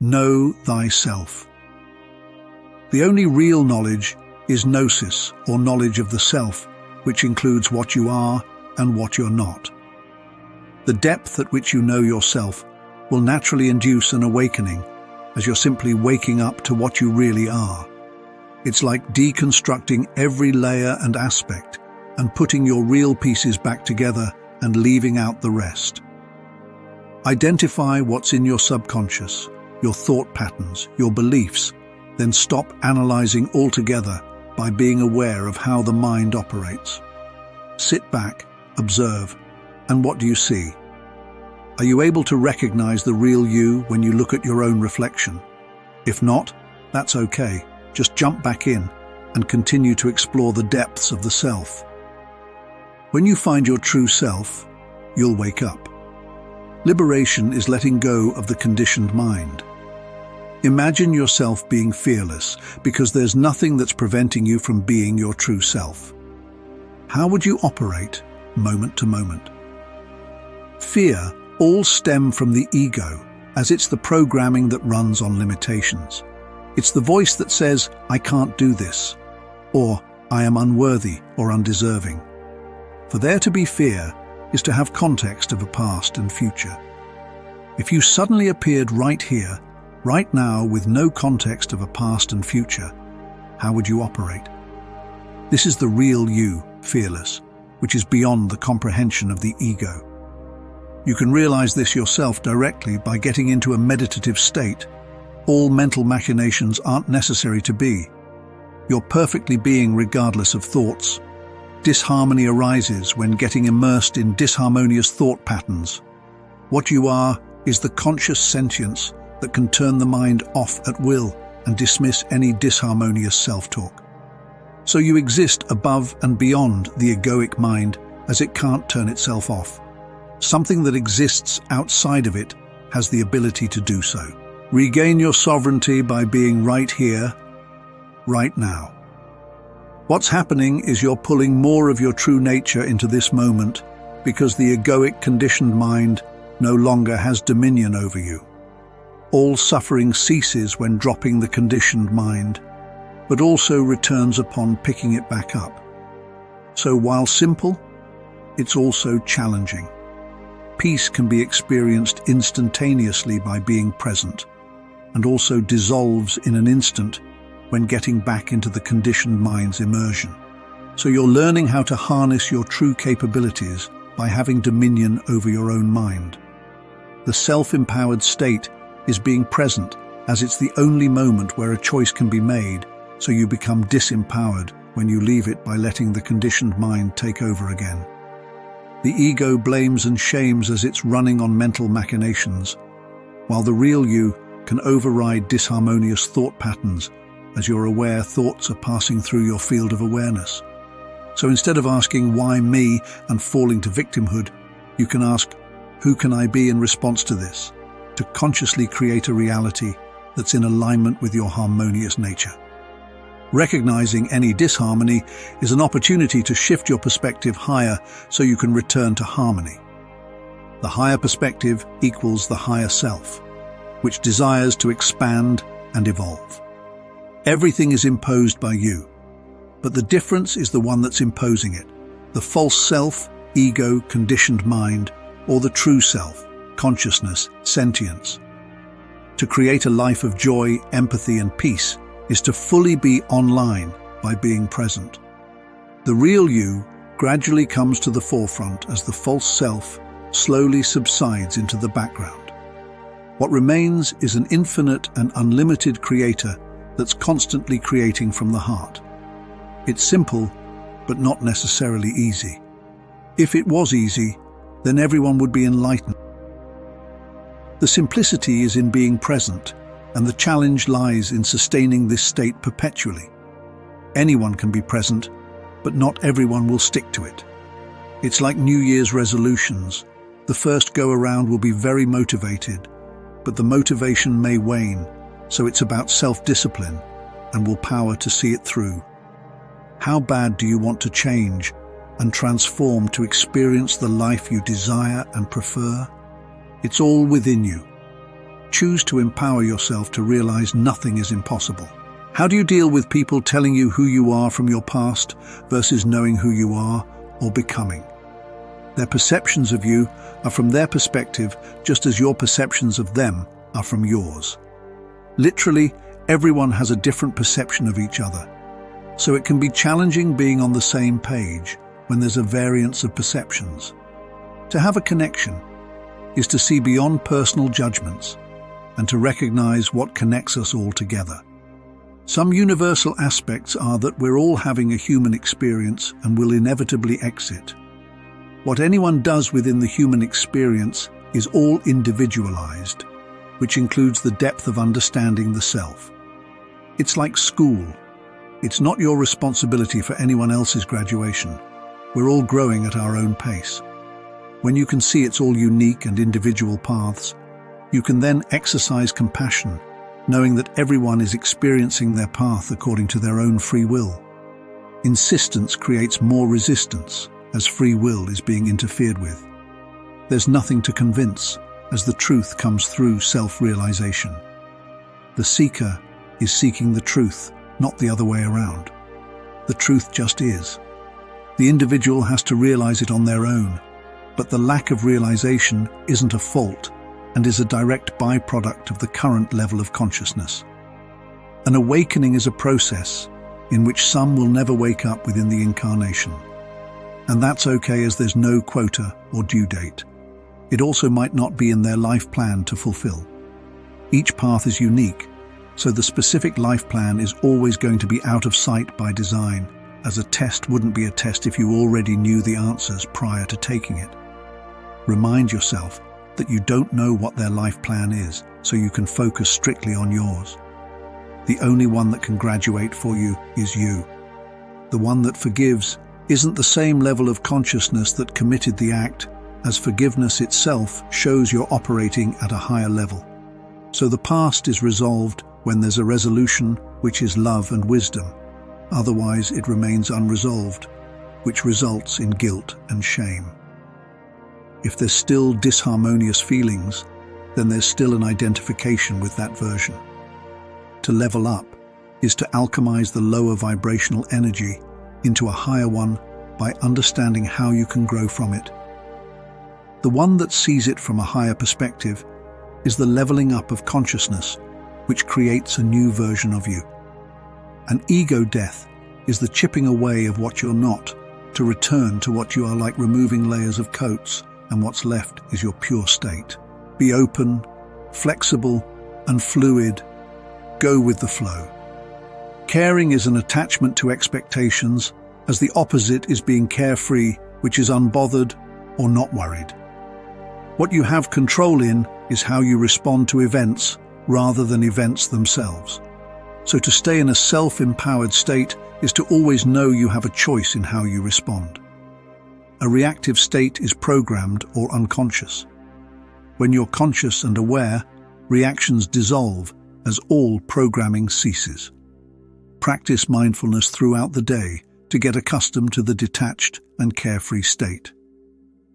Know thyself. The only real knowledge is gnosis, or knowledge of the self, which includes what you are and what you're not. The depth at which you know yourself will naturally induce an awakening, as you're simply waking up to what you really are. It's like deconstructing every layer and aspect and putting your real pieces back together and leaving out the rest. Identify what's in your subconscious, your thought patterns, your beliefs, then stop analyzing altogether by being aware of how the mind operates. Sit back, observe, and what do you see? Are you able to recognize the real you when you look at your own reflection? If not, that's okay. Just jump back in and continue to explore the depths of the self. When you find your true self, you'll wake up. Liberation is letting go of the conditioned mind. Imagine yourself being fearless, because there's nothing that's preventing you from being your true self. How would you operate moment to moment? Fear all stem from the ego, as it's the programming that runs on limitations. It's the voice that says, "I can't do this," or "I am unworthy or undeserving." For there to be fear is to have context of a past and future. If you suddenly appeared right here, right now, with no context of a past and future, how would you operate? This is the real you, fearless, which is beyond the comprehension of the ego. You can realize this yourself directly by getting into a meditative state. All mental machinations aren't necessary to be. You're perfectly being regardless of thoughts. Disharmony arises when getting immersed in disharmonious thought patterns. What you are is the conscious sentience that can turn the mind off at will and dismiss any disharmonious self-talk. So you exist above and beyond the egoic mind, as it can't turn itself off. Something that exists outside of it has the ability to do so. Regain your sovereignty by being right here, right now. What's happening is you're pulling more of your true nature into this moment, because the egoic conditioned mind no longer has dominion over you. All suffering ceases when dropping the conditioned mind, but also returns upon picking it back up. So while simple, it's also challenging. Peace can be experienced instantaneously by being present, and also dissolves in an instant when getting back into the conditioned mind's immersion. So you're learning how to harness your true capabilities by having dominion over your own mind. The self-empowered state is being present, as it's the only moment where a choice can be made, so you become disempowered when you leave it by letting the conditioned mind take over again. The ego blames and shames as it's running on mental machinations, while the real you can override disharmonious thought patterns as your aware thoughts are passing through your field of awareness. So instead of asking "why me" and falling to victimhood, you can ask, "who can I be in response to this?" to consciously create a reality that's in alignment with your harmonious nature. Recognizing any disharmony is an opportunity to shift your perspective higher so you can return to harmony. The higher perspective equals the higher self, which desires to expand and evolve. Everything is imposed by you, but the difference is the one that's imposing it: the false self, ego, conditioned mind, or the true self, consciousness, sentience. To create a life of joy, empathy, and peace is to fully be online by being present. The real you gradually comes to the forefront as the false self slowly subsides into the background. What remains is an infinite and unlimited creator that's constantly creating from the heart. It's simple, but not necessarily easy. If it was easy, then everyone would be enlightened. The simplicity is in being present, and the challenge lies in sustaining this state perpetually. Anyone can be present, but not everyone will stick to it. It's like New Year's resolutions. The first go-around will be very motivated, but the motivation may wane, so it's about self-discipline and willpower to see it through. How bad do you want to change and transform to experience the life you desire and prefer? It's all within you. Choose to empower yourself to realize nothing is impossible. How do you deal with people telling you who you are from your past versus knowing who you are or becoming? Their perceptions of you are from their perspective, just as your perceptions of them are from yours. Literally, everyone has a different perception of each other, so it can be challenging being on the same page when there's a variance of perceptions. To have a connection is to see beyond personal judgments and to recognize what connects us all together. Some universal aspects are that we're all having a human experience and will inevitably exit. What anyone does within the human experience is all individualized, which includes the depth of understanding the self. It's like school. It's not your responsibility for anyone else's graduation. We're all growing at our own pace. When you can see it's all unique and individual paths, you can then exercise compassion, knowing that everyone is experiencing their path according to their own free will. Insistence creates more resistance as free will is being interfered with. There's nothing to convince, as the truth comes through self-realization. The seeker is seeking the truth, not the other way around. The truth just is. The individual has to realize it on their own, but the lack of realization isn't a fault and is a direct byproduct of the current level of consciousness. An awakening is a process in which some will never wake up within the incarnation. And that's okay, as there's no quota or due date. It also might not be in their life plan to fulfill. Each path is unique, so the specific life plan is always going to be out of sight by design, as a test wouldn't be a test if you already knew the answers prior to taking it. Remind yourself that you don't know what their life plan is, so you can focus strictly on yours. The only one that can graduate for you is you. The one that forgives isn't the same level of consciousness that committed the act, as forgiveness itself shows you're operating at a higher level. So the past is resolved when there's a resolution, which is love and wisdom. Otherwise, it remains unresolved, which results in guilt and shame. If there's still disharmonious feelings, then there's still an identification with that version. To level up is to alchemize the lower vibrational energy into a higher one by understanding how you can grow from it. The one that sees it from a higher perspective is the leveling up of consciousness, which creates a new version of you. An ego death is the chipping away of what you're not to return to what you are, like removing layers of coats, and what's left is your pure state. Be open, flexible, and fluid. Go with the flow. Caring is an attachment to expectations, as the opposite is being carefree, which is unbothered or not worried. What you have control in is how you respond to events rather than events themselves. So to stay in a self-empowered state is to always know you have a choice in how you respond. A reactive state is programmed or unconscious. When you're conscious and aware, reactions dissolve as all programming ceases. Practice mindfulness throughout the day to get accustomed to the detached and carefree state.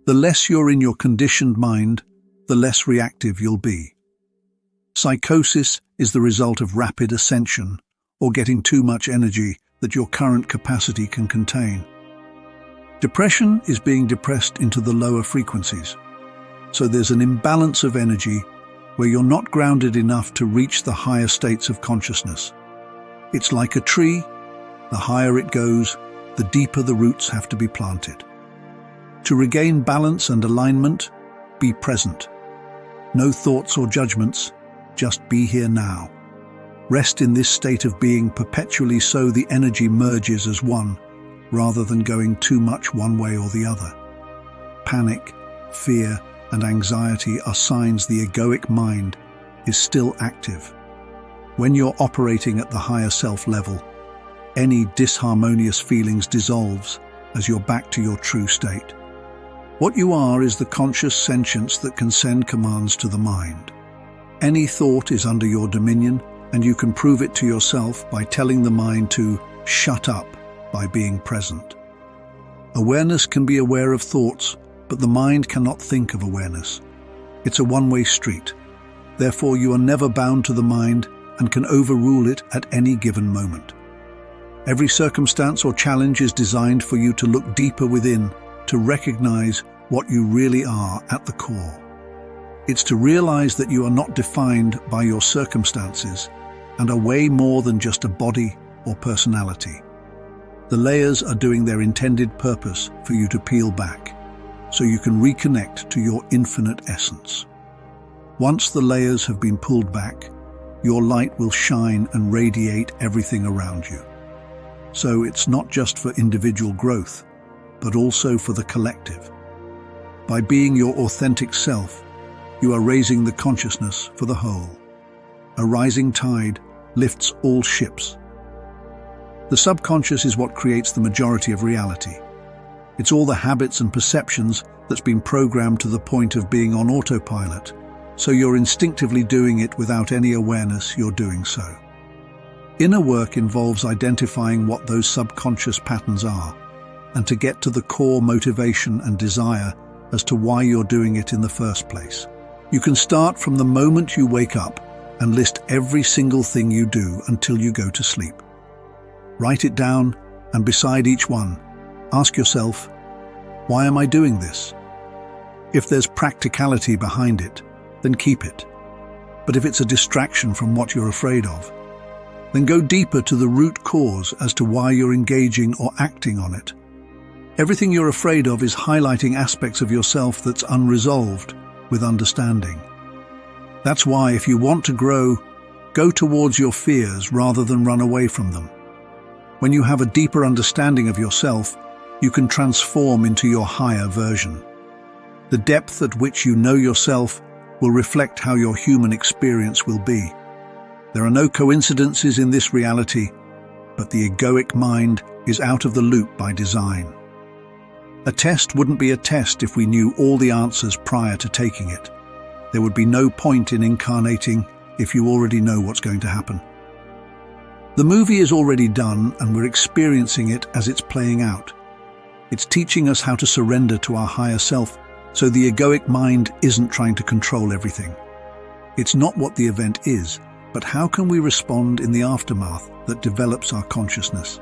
The less you're in your conditioned mind, the less reactive you'll be. Psychosis is the result of rapid ascension or getting too much energy that your current capacity can contain. Depression is being depressed into the lower frequencies. So there's an imbalance of energy where you're not grounded enough to reach the higher states of consciousness. It's like a tree. The higher it goes, the deeper the roots have to be planted. To regain balance and alignment, be present. No thoughts or judgments, just be here now. Rest in this state of being perpetually, so the energy merges as one, rather than going too much one way or the other. Panic, fear, and anxiety are signs the egoic mind is still active. When you're operating at the higher self level, any disharmonious feelings dissolves as you're back to your true state. What you are is the conscious sentience that can send commands to the mind. Any thought is under your dominion, and you can prove it to yourself by telling the mind to shut up by being present. Awareness can be aware of thoughts, but the mind cannot think of awareness. It's a one-way street. Therefore, you are never bound to the mind and can overrule it at any given moment. Every circumstance or challenge is designed for you to look deeper within, to recognize what you really are at the core. It's to realize that you are not defined by your circumstances and are way more than just a body or personality. The layers are doing their intended purpose for you to peel back, so you can reconnect to your infinite essence. Once the layers have been pulled back, your light will shine and radiate everything around you. So it's not just for individual growth, but also for the collective. By being your authentic self, you are raising the consciousness for the whole. A rising tide lifts all ships. The subconscious is what creates the majority of reality. It's all the habits and perceptions that's been programmed to the point of being on autopilot, so you're instinctively doing it without any awareness you're doing so. Inner work involves identifying what those subconscious patterns are, and to get to the core motivation and desire as to why you're doing it in the first place. You can start from the moment you wake up and list every single thing you do until you go to sleep. Write it down, and beside each one, ask yourself, why am I doing this? If there's practicality behind it, then keep it. But if it's a distraction from what you're afraid of, then go deeper to the root cause as to why you're engaging or acting on it. Everything you're afraid of is highlighting aspects of yourself that's unresolved with understanding. That's why if you want to grow, go towards your fears rather than run away from them. When you have a deeper understanding of yourself, you can transform into your higher version. The depth at which you know yourself will reflect how your human experience will be. There are no coincidences in this reality, but the egoic mind is out of the loop by design. A test wouldn't be a test if we knew all the answers prior to taking it. There would be no point in incarnating if you already know what's going to happen. The movie is already done and we're experiencing it as it's playing out. It's teaching us how to surrender to our higher self, so the egoic mind isn't trying to control everything. It's not what the event is, but how can we respond in the aftermath that develops our consciousness?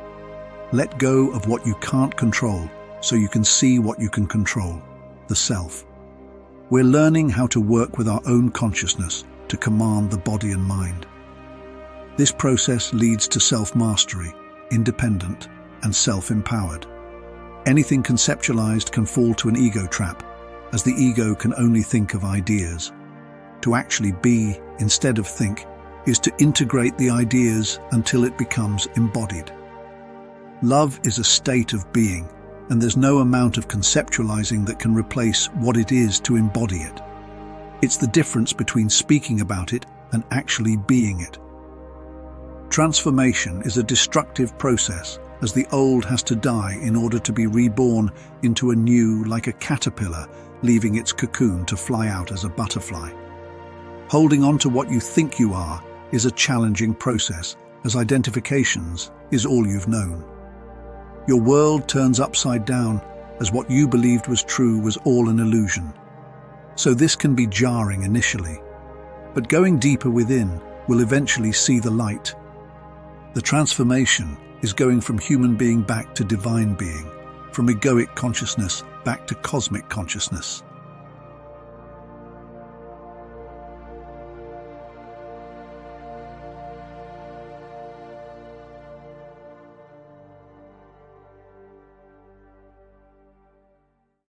Let go of what you can't control so you can see what you can control, the self. We're learning how to work with our own consciousness to command the body and mind. This process leads to self-mastery, independent, and self-empowered. Anything conceptualized can fall to an ego trap, as the ego can only think of ideas. To actually be, instead of think, is to integrate the ideas until it becomes embodied. Love is a state of being, and there's no amount of conceptualizing that can replace what it is to embody it. It's the difference between speaking about it and actually being it. Transformation is a destructive process, as the old has to die in order to be reborn into a new, like a caterpillar, leaving its cocoon to fly out as a butterfly. Holding on to what you think you are is a challenging process, as identifications is all you've known. Your world turns upside down, as what you believed was true was all an illusion. So this can be jarring initially, but going deeper within will eventually see the light. The transformation is going from human being back to divine being, from egoic consciousness back to cosmic consciousness.